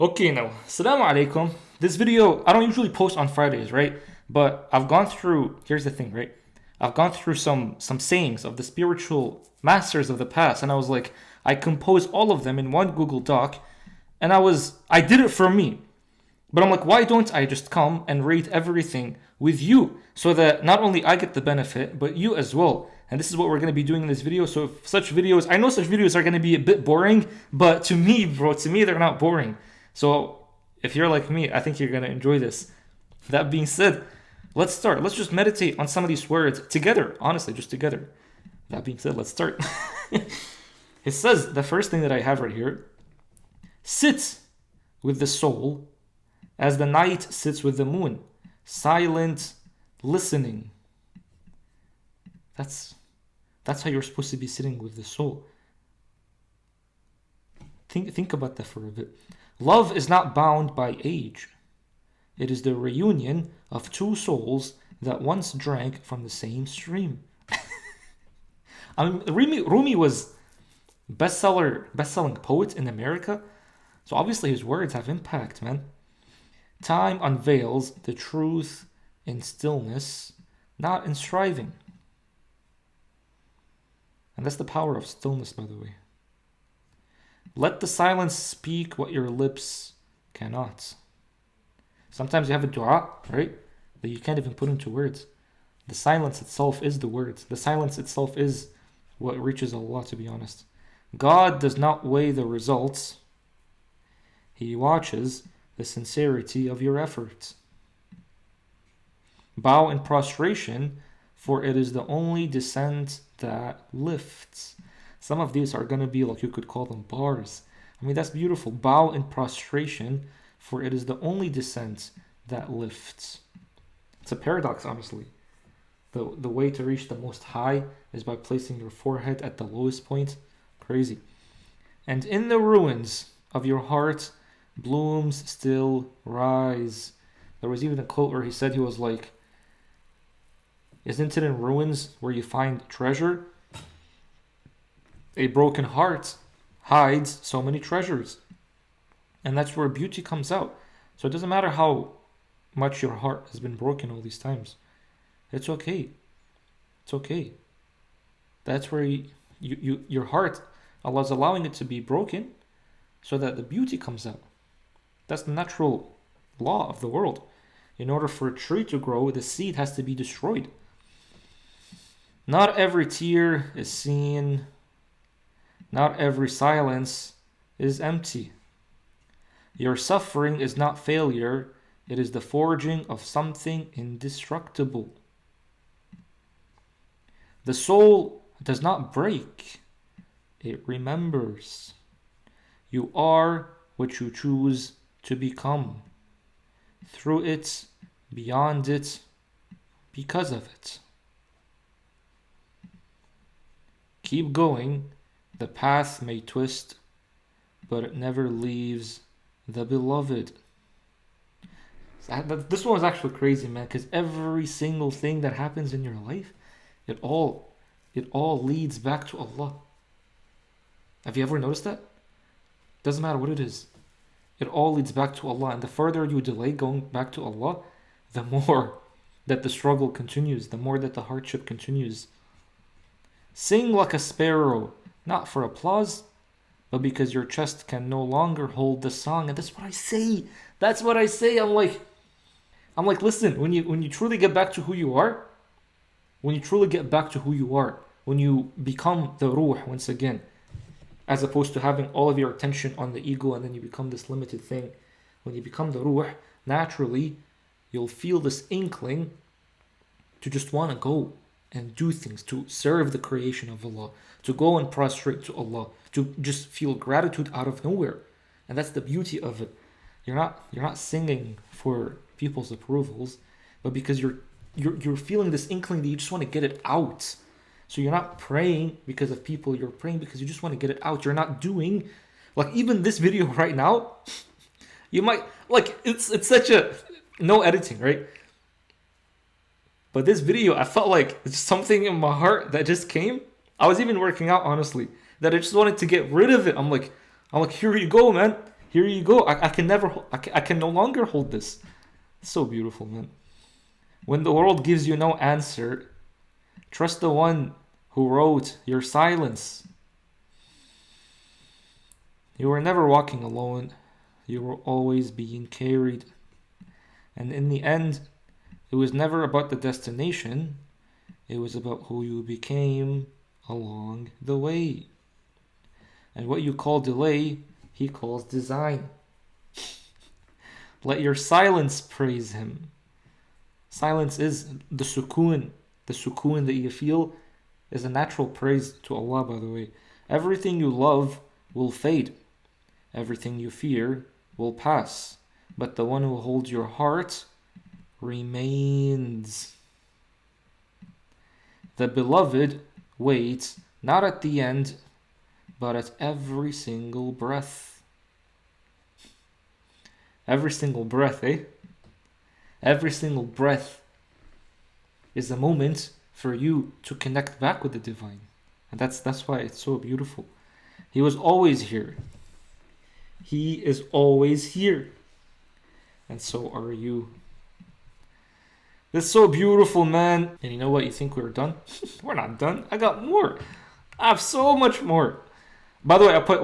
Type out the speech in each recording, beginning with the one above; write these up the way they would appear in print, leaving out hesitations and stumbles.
Okay, now, Assalamu alaikum. This video, I don't usually post on Fridays, right? But I've gone through, here's the thing, right? I've gone through some sayings of the spiritual masters of the past, and I was like, I composed all of them in one Google Doc, and I did it for me. But I'm like, why don't I just come and rate everything with you so that not only I get the benefit, but you as well? And this is what we're going to be doing in this video. So if such videos, I know such videos are going to be a bit boring, but to me, bro, they're not boring. So if you're like me, I think you're going to enjoy this. That being said, let's start. Let's just meditate on some of these words together, honestly, just together. That being said, let's start. It says, the first thing that I have right here, sit with the soul as the night sits with the moon, silent listening. That's how you're supposed to be sitting with the soul. Think about that for a bit. Love is not bound by age. It is the reunion of two souls that once drank from the same stream. I mean, Rumi was best-selling poet in America, so obviously his words have impact, man. Time unveils the truth in stillness, not in striving. And that's the power of stillness, by the way. Let the silence speak what your lips cannot. Sometimes you have a dua, right, that you can't even put into words. The silence itself is the words. The silence itself is what reaches Allah, to be honest. God does not weigh the results. He watches the sincerity of your efforts. Bow in prostration, for it is the only descent that lifts. Some of these are going to be like, you could call them bars. I mean, that's beautiful. Bow in prostration, for it is the only descent that lifts. It's a paradox, honestly. The way to reach the most high is by placing your forehead at the lowest point. Crazy. And in the ruins of your heart, blooms still rise. There was even a quote where he said, he was like, isn't it in ruins where you find treasure? A broken heart hides so many treasures. And that's where beauty comes out. So it doesn't matter how much your heart has been broken all these times. It's okay. It's okay. That's where your heart, Allah is allowing it to be broken so that the beauty comes out. That's the natural law of the world. In order for a tree to grow, the seed has to be destroyed. Not every tear is seen. Not every silence is empty. Your suffering is not failure. It is the forging of something indestructible. The soul does not break. It remembers. You are what you choose to become. Through it, beyond it, because of it. Keep going. The path may twist, but it never leaves the beloved. This one was actually crazy, man, because every single thing that happens in your life, it all leads back to Allah. Have you ever noticed that? Doesn't matter what it is. It all leads back to Allah. And the further you delay going back to Allah, the more that the struggle continues, the more that the hardship continues. Sing like a sparrow, not for applause, but because your chest can no longer hold the song. And that's what I say. That's what I say. I'm like, listen, when you truly get back to who you are, when you become the ruh once again, as opposed to having all of your attention on the ego and then you become this limited thing. When you become the ruh, naturally, you'll feel this inkling to just want to go and do things, to serve the creation of Allah, to go and prostrate to Allah, to just feel gratitude out of nowhere. And that's the beauty of it. You're not singing for people's approvals, but because you're feeling this inkling that you just want to get it out. So you're not praying because of people, you're praying because you just want to get it out. You're not doing, like even this video right now, you might, like it's such a, no editing, right? But this video, I felt like it's something in my heart that just came. I was even working out, honestly, that I just wanted to get rid of it. I'm like, here you go, man. Here you go. I can never, I can no longer hold this. So beautiful, man. When the world gives you no answer, trust the one who wrote your silence. You were never walking alone. You were always being carried. And in the end, it was never about the destination. It was about who you became along the way. And what you call delay, he calls design. Let your silence praise him. Silence is the sukoon. The sukoon that you feel is a natural praise to Allah, by the way. Everything you love will fade. Everything you fear will pass. But the one who holds your heart remains. The beloved waits not at the end, but at every single breath. Every single breath, eh? Every single breath is a moment for you to connect back with the divine. And that's why it's so beautiful. He was always here. He is always here. And so are you. It's so beautiful, man. And you know what? You think we're done? We're not done. I got more. I have so much more. By the way, I put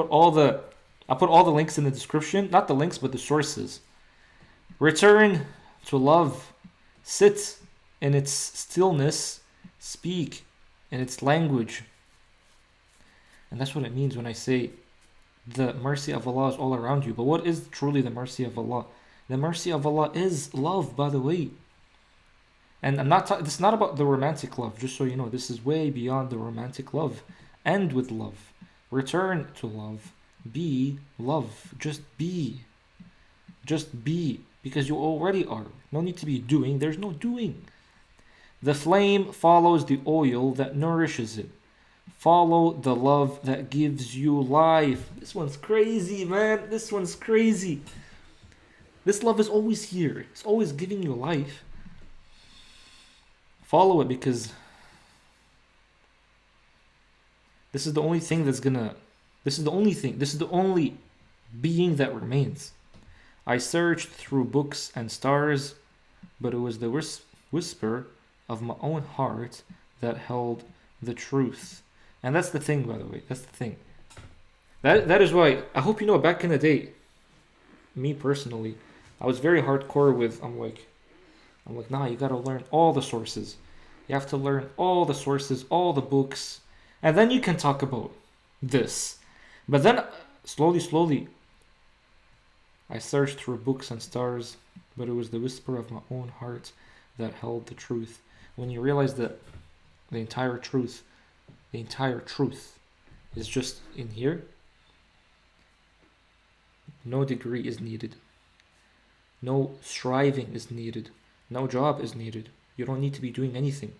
all the links in the description. Not the links, but the sources. Return to love. Sit in its stillness. Speak in its language. And that's what it means when I say the mercy of Allah is all around you. But what is truly the mercy of Allah? The mercy of Allah is love, by the way. And this is not about the romantic love, just so you know. This is way beyond the romantic love. End with love. Return to love. Be love. Just be. Just be. Because you already are. No need to be doing. There's no doing. The flame follows the oil that nourishes it. Follow the love that gives you life. This one's crazy, man. This one's crazy. This love is always here. It's always giving you life. Follow it, because this is the only thing that's gonna... This is the only being that remains. I searched through books and stars, but it was the whisper of my own heart that held the truth. And that's the thing, by the way. That's the thing. That is why, I hope you know, back in the day, me personally, I was very hardcore with, I'm like, nah, you gotta learn all the sources. You have to learn all the sources, all the books, and then you can talk about this. But then, slowly, I searched through books and stars, but it was the whisper of my own heart that held the truth. When you realize that the entire truth is just in here, no degree is needed. No striving is needed. No job is needed. You don't need to be doing anything.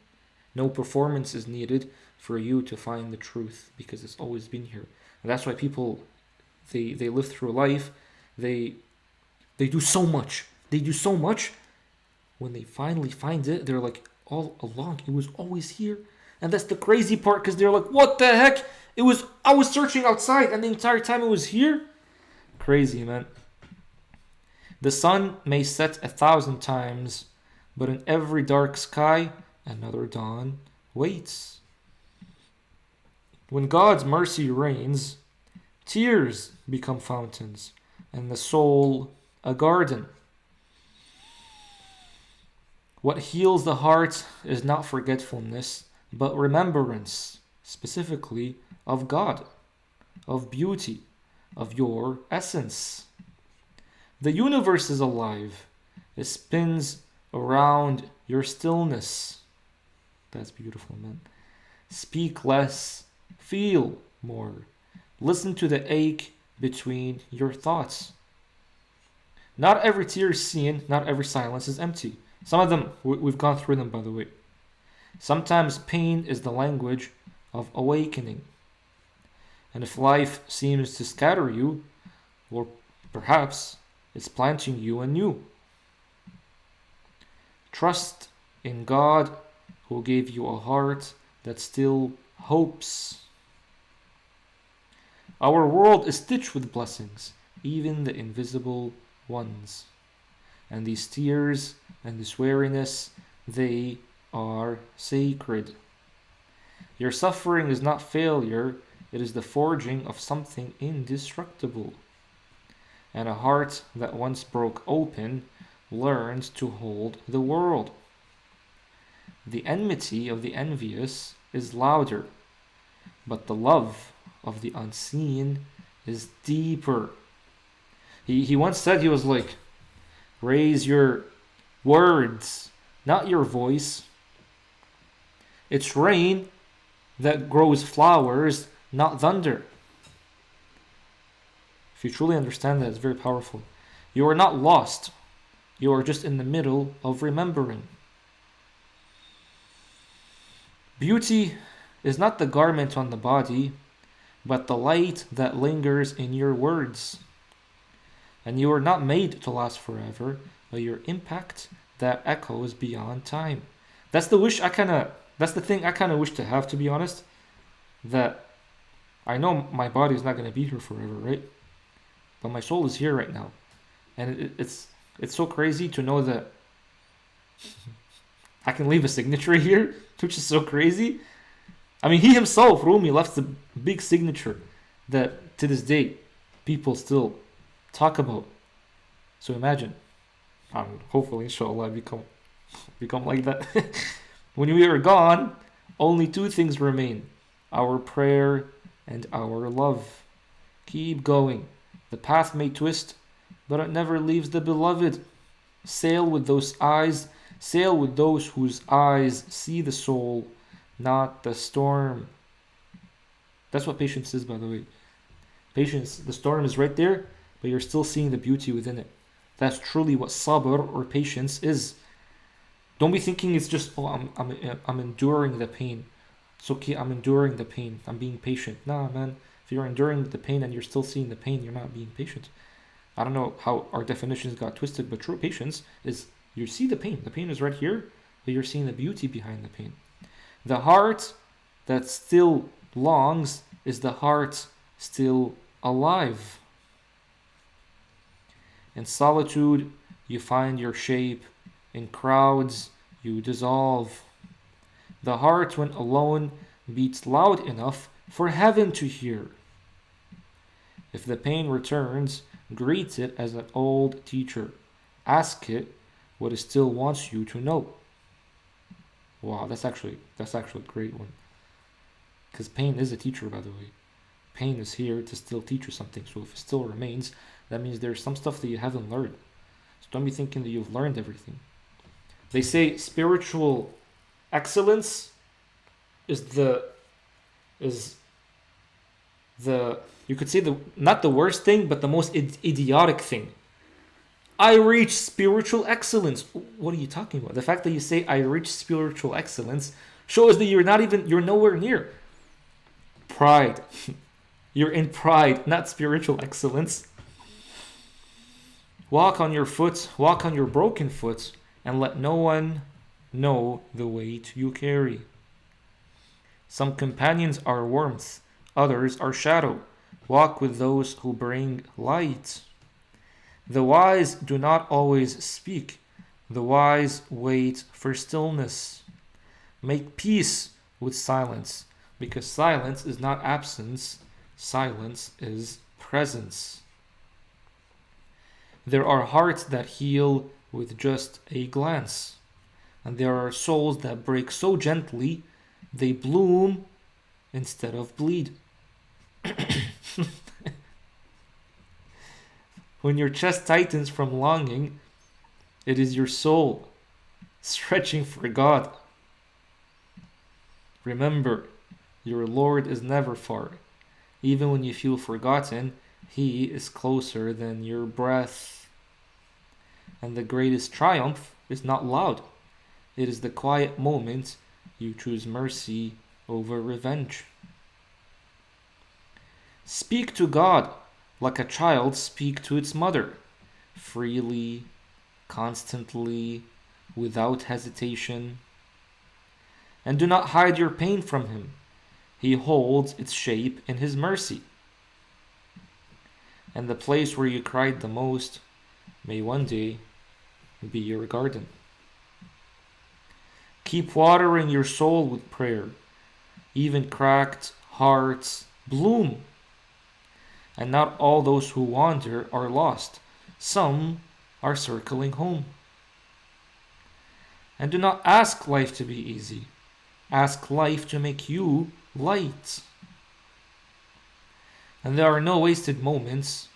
No performance is needed for you to find the truth, because it's always been here. And that's why people, they live through life, they do so much. They do so much. When they finally find it, they're like, all along, it was always here. And that's the crazy part, because they're like, what the heck? I was searching outside, and the entire time it was here? Crazy, man. The sun may set 1,000 times, but in every dark sky, another dawn waits. When God's mercy reigns, tears become fountains, and the soul a garden. What heals the heart is not forgetfulness, but remembrance, specifically of God, of beauty, of your essence. The universe is alive. It spins around your stillness. That's beautiful, man. Speak less, feel more. Listen to the ache between your thoughts. Not every tear is seen, not every silence is empty. Some of them, we've gone through them, by the way. Sometimes pain is the language of awakening. And if life seems to scatter you, or perhaps it's planting you anew. Trust in God, who gave you a heart that still hopes. Our world is stitched with blessings, even the invisible ones. And these tears and this weariness, they are sacred. Your suffering is not failure, it is the forging of something indestructible. And a heart that once broke open learns to hold the world. The enmity of the envious is louder, but the love of the unseen is deeper. He once said, he was like, raise your words, not your voice. It's rain that grows flowers, not thunder. If you truly understand that, it's very powerful. You are not lost. You are just in the middle of remembering. Beauty is not the garment on the body, but the light that lingers in your words. And you are not made to last forever, but your impact that echoes beyond time. That's the thing I kind of wish to have, to be honest. That I know my body is not going to be here forever, right? But my soul is here right now. And it's so crazy to know that I can leave a signature here, which is so crazy. I mean, he himself, Rumi, left a big signature that to this day people still talk about. So imagine, hopefully, inshallah, I become like that. When we are gone, only two things remain: our prayer and our love. Keep going. The path may twist, but it never leaves the beloved. Sail with those whose eyes see the soul, not the storm. That's what patience is, by the way. Patience, the storm is right there, but you're still seeing the beauty within it. That's truly what sabr or patience is. Don't be thinking it's just, I'm enduring the pain. It's okay, I'm enduring the pain. I'm being patient. Nah, man. If you're enduring the pain and you're still seeing the pain, you're not being patient. I don't know how our definitions got twisted, but true patience is you see the pain. The pain is right here, but you're seeing the beauty behind the pain. The heart that still longs is the heart still alive. In solitude, you find your shape. In crowds, you dissolve. The heart, when alone, beats loud enough for heaven to hear. If the pain returns, greet it as an old teacher. Ask it what it still wants you to know. Wow, that's actually a great one. Because pain is a teacher, by the way. Pain is here to still teach you something. So if it still remains, that means there's some stuff that you haven't learned. So don't be thinking that you've learned everything. They say spiritual excellence is the you could say not the worst thing, but the most idiotic thing. I reach spiritual excellence. What are you talking about? The fact that you say I reach spiritual excellence shows that you're nowhere near. Pride. You're in pride, not spiritual excellence. Walk on your broken foot, and let no one know the weight you carry. Some companions are warmth, others are shadow. Walk with those who bring light. The wise do not always speak. The wise wait for stillness. Make peace with silence, because silence is not absence, silence is presence. There are hearts that heal with just a glance, and there are souls that break so gently they bloom instead of bleed. When your chest tightens from longing, it is your soul stretching for God. Remember, your Lord is never far. Even when you feel forgotten, He is closer than your breath. And the greatest triumph is not loud. It is the quiet moment you choose mercy over revenge. Speak to God like a child speaks to its mother, freely, constantly, without hesitation. And do not hide your pain from Him. He holds its shape in His mercy. And the place where you cried the most may one day be your garden. Keep watering your soul with prayer. Even cracked hearts bloom. And not all those who wander are lost. Some are circling home. And do not ask life to be easy. Ask life to make you light. And there are no wasted moments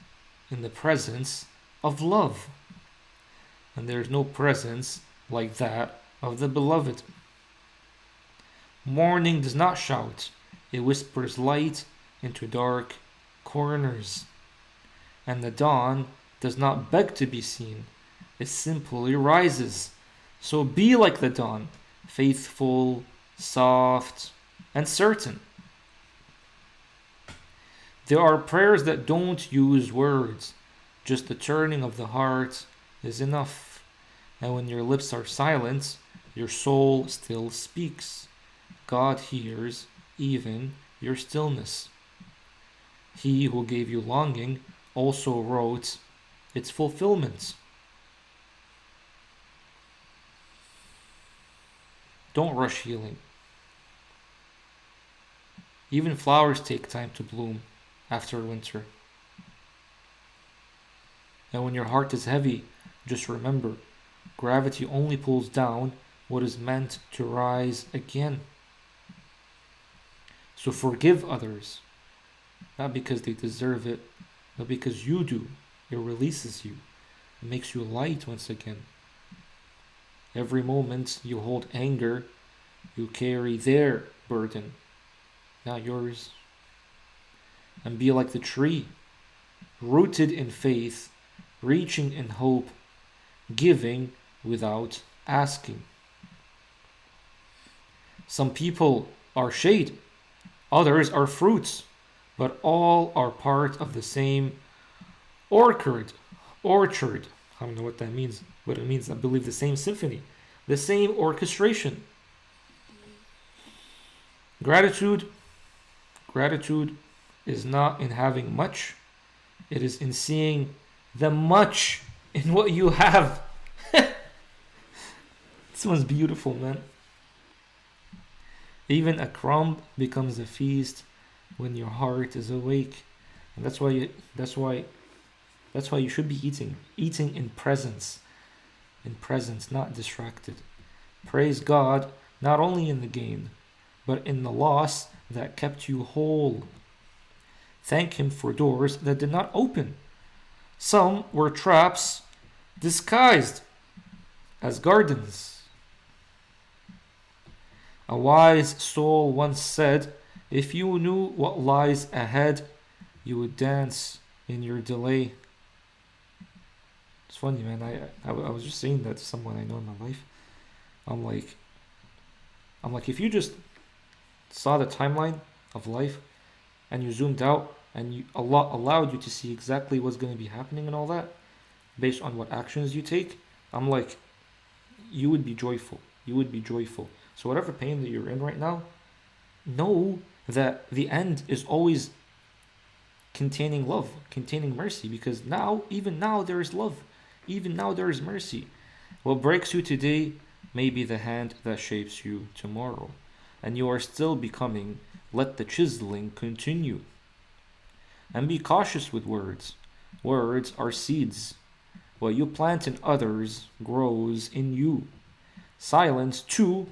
in the presence of love. And there is no presence like that of the beloved. Morning does not shout. It whispers light into dark corners. And the dawn does not beg to be seen. It simply rises. So be like the dawn, faithful, soft, and certain. There are prayers that don't use words. Just the turning of the heart is enough. And when your lips are silent, your soul still speaks. God hears even your stillness. He who gave you longing also wrote its fulfillment. Don't rush healing. Even flowers take time to bloom after winter. And when your heart is heavy, just remember, gravity only pulls down what is meant to rise again. So forgive others, not because they deserve it, but because you do. It releases you. It makes you light once again. Every moment you hold anger, you carry their burden, not yours. And be like the tree, rooted in faith, reaching in hope, giving without asking. Some people are shade, others are fruits, but all are part of the same orchard. I don't know what that means. What it means, I believe the same symphony, the same orchestration. Gratitude is not in having much. It is in seeing the much in what you have. This one's beautiful, man. Even a crumb becomes a feast when your heart is awake. And that's why you should be eating in presence, not distracted. Praise God not only in the gain, but in the loss that kept you whole. Thank Him for doors that did not open. Some were traps disguised as gardens. A wise soul once said, if you knew what lies ahead, you would dance in your delay. It's funny, man. I was just saying that to someone I know in my life. I'm like, if you just saw the timeline of life and you zoomed out and Allah allowed you to see exactly what's going to be happening and all that based on what actions you take, I'm like, you would be joyful. So whatever pain that you're in right now, know that the end is always containing love, containing mercy, because even now there is love, even now there is mercy. What breaks you today may be the hand that shapes you tomorrow, and you are still becoming. Let the chiseling continue. And be cautious with words. Words are seeds. What you plant in others grows in you. Silence, too,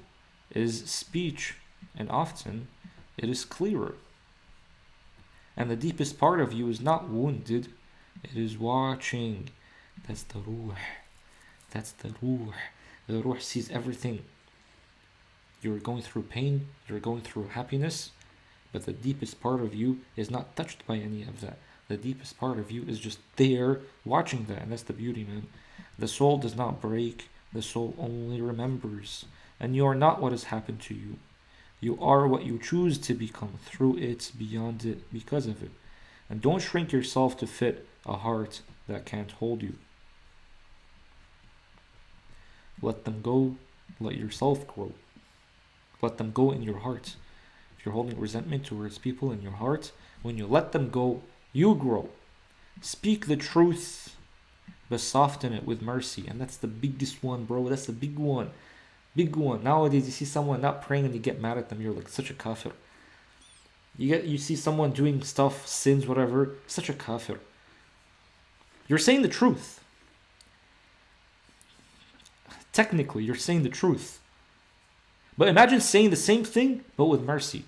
is speech, and often it is clearer. And the deepest part of you is not wounded, it is watching. That's the ruh. The ruh sees everything. You're going through pain, you're going through happiness, but the deepest part of you is not touched by any of that. The deepest part of you is just there watching that, and that's the beauty, man. The soul does not break, the soul only remembers. And you are not what has happened to you. You are what you choose to become through it, beyond it, because of it. And don't shrink yourself to fit a heart that can't hold you. Let them go, let yourself grow. Let them go in your heart. If you're holding resentment towards people in your heart, when you let them go, you grow. Speak the truth, but soften it with mercy. And that's the biggest one, bro. That's the big one. Big one. Nowadays, you see someone not praying and you get mad at them. You're like such a kafir. You see someone doing stuff, sins, whatever. Such a kafir. You're saying the truth. Technically, you're saying the truth. But imagine saying the same thing, but with mercy.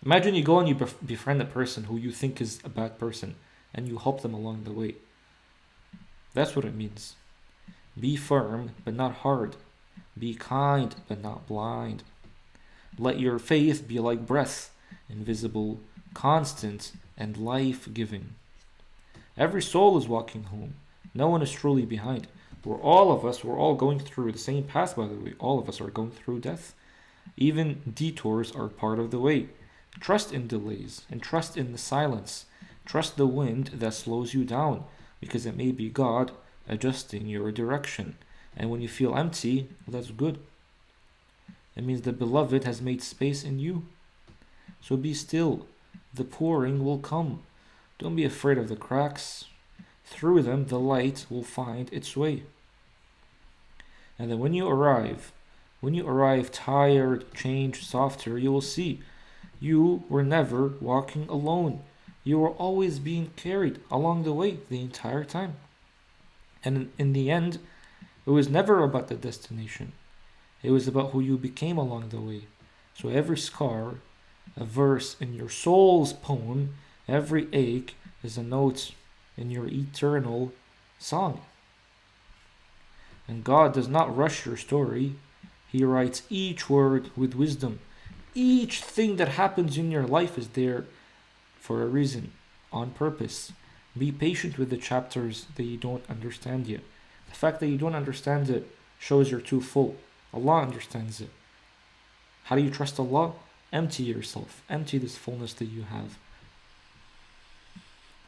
Imagine you go and you befriend a person who you think is a bad person, and you help them along the way. That's what it means. Be firm, but not hard. Be kind, but not blind. Let your faith be like breath, invisible, constant, and life-giving. Every soul is walking home. No one is truly behind. We're all going through the same path, by the way. All of us are going through death. Even detours are part of the way. Trust in delays and trust in the silence. Trust the wind that slows you down, because it may be God adjusting your direction. And when you feel empty, well, that's good. It means the beloved has made space in you. So be still. The pouring will come. Don't be afraid of the cracks. Through them, the light will find its way. And then when you arrive tired, changed, softer, you will see you were never walking alone. You were always being carried along the way the entire time. And in the end, it was never about the destination. It was about who you became along the way. So every scar, a verse in your soul's poem, every ache is a note in your eternal song. And God does not rush your story. He writes each word with wisdom. Each thing that happens in your life is there for a reason, on purpose. Be patient with the chapters that you don't understand yet. The fact that you don't understand it shows you're too full. Allah understands it. How do you trust Allah? Empty yourself. Empty this fullness that you have.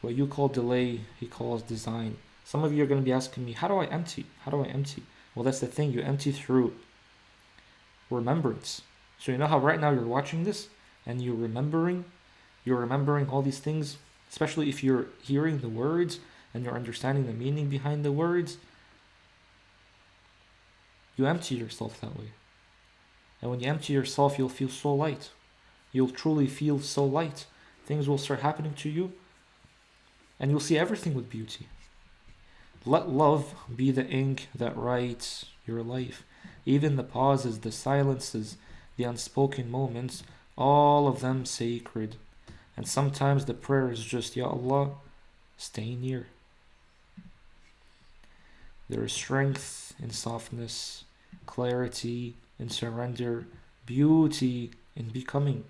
What you call delay, He calls design. Some of you are going to be asking me, how do I empty? How do I empty? Well, that's the thing. You empty through remembrance. So you know how right now you're watching this and you're remembering all these things, especially if you're hearing the words and you're understanding the meaning behind the words. You empty yourself that way. And when you empty yourself, you'll feel so light. You'll truly feel so light. Things will start happening to you and you'll see everything with beauty. Let love be the ink that writes your life. Even the pauses, the silences, the unspoken moments, all of them sacred. And sometimes the prayer is just, Ya Allah, stay near. There is strength in softness, clarity in surrender, beauty in becoming.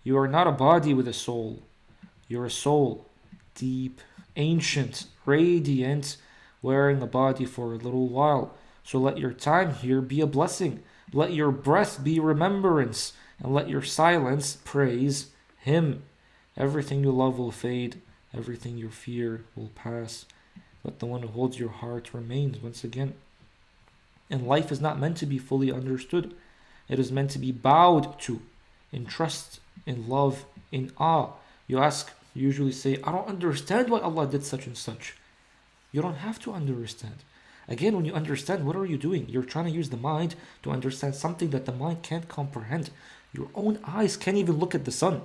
You are not a body with a soul. You're a soul, deep, ancient, radiant, wearing a body for a little while. So let your time here be a blessing. Let your breath be remembrance. And let your silence praise Him. Everything you love will fade. Everything you fear will pass. But the one who holds your heart remains once again. And life is not meant to be fully understood. It is meant to be bowed to, in trust, in love, in awe. You usually say, I don't understand why Allah did such and such. You don't have to understand. Again, when you understand, what are you doing? You're trying to use the mind to understand something that the mind can't comprehend. Your own eyes can't even look at the sun.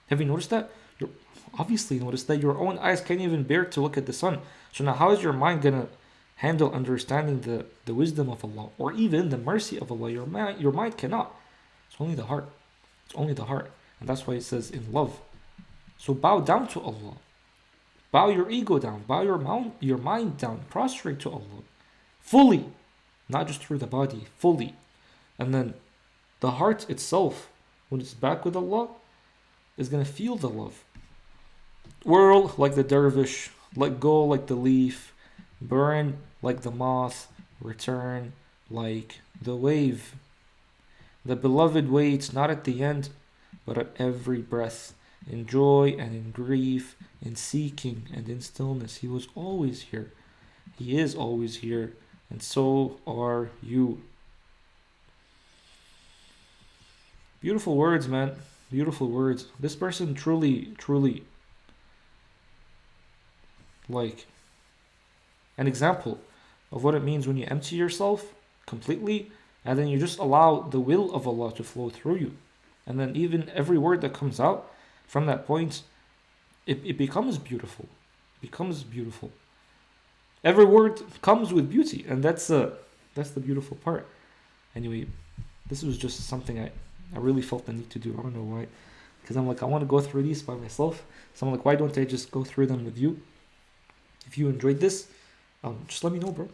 Have you noticed that? You obviously noticed that your own eyes can't even bear to look at the sun. So now how is your mind going to handle understanding the wisdom of Allah or even the mercy of Allah? Your mind cannot. It's only the heart. It's only the heart. And that's why it says in love. So bow down to Allah. Bow your ego down. Bow your mind down. Prostrate to Allah. Fully. Not just through the body. Fully. And then the heart itself, when it's back with Allah, is going to feel the love. Whirl like the dervish. Let go like the leaf. Burn like the moth. Return like the wave. The beloved waits not at the end, but at every breath. In joy and in grief, in seeking and in stillness. He was always here. He is always here. And so are you. Beautiful words, man. Beautiful words. This person truly like an example of what it means when you empty yourself completely and then you just allow the will of Allah to flow through you. And then even every word that comes out from that point, it becomes beautiful. Becomes beautiful. Every word comes with beauty, and that's the beautiful part. Anyway, this was just something I really felt the need to do. I don't know why. Because I'm like, I want to go through these by myself. So I'm like, why don't I just go through them with you? If you enjoyed this, just let me know, bro.